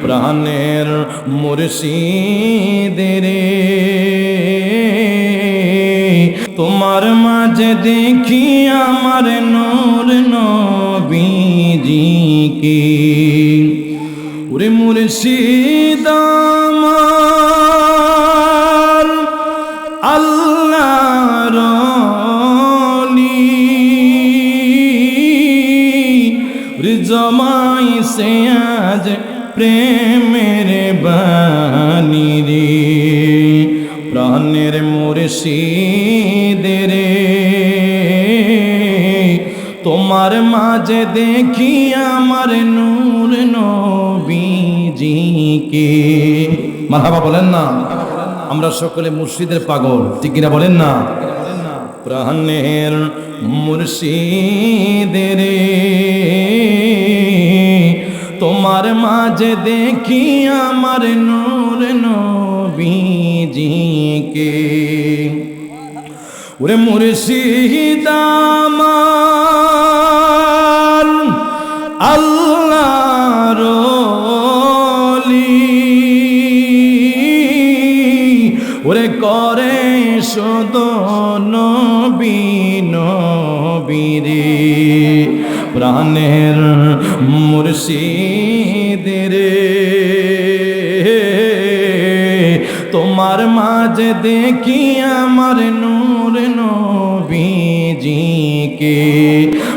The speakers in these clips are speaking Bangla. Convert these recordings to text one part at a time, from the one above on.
প্রাণের মুর্শিদ রে তোমার মাঝে দেখি আমার নূর নবীজিকে ওরে মুর্শিদ আমার আল্লাহর ওলি রে জমাইছে আজ প্রেমের বাণী রে প্রাণের মুর্শিদ রে তোমার মাঝে দেখি আমার নূর নবীজিকে মারহাবা বলেন না আমরা সকলে মুর্শিদের পাগল ঠিক কিনা বলেন না প্রাণের মুর্শিদ রে তোমার মাঝে দেখি আমার নূর নবীজিকে ওরে মুর্শিদ আমার আল্লাহর ওলি ওরে করে শুধু নবী নবী রে প্রাণের মুর্শিদ রে তোমার মাঝে দেখি আমার নূর নবীজিকে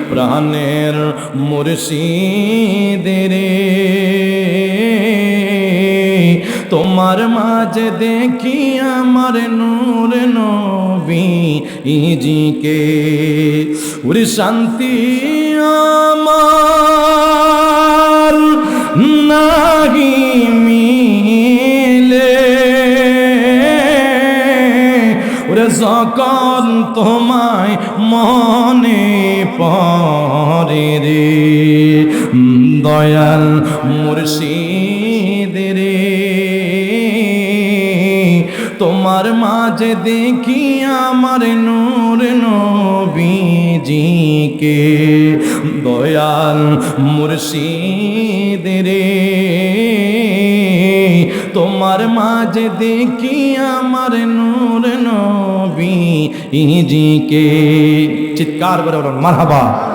প্রাণের মুর্শিদ রে তোমার মাঝে দেখি আমার নূর নবীজিকে ওরে শান্তি আমার নাহি মিলে ওরে যখন তোমায় মনে পড়ে রে দয়াল মুর্শিদ রে তোমার মাঝে দেখি আমার নূর নবীজিকে দয়াল মুর্শিদ রে তোমার মাঝে দেখি আমার নূর নবীজিকে চিৎকার করে বলুন মারহাবা।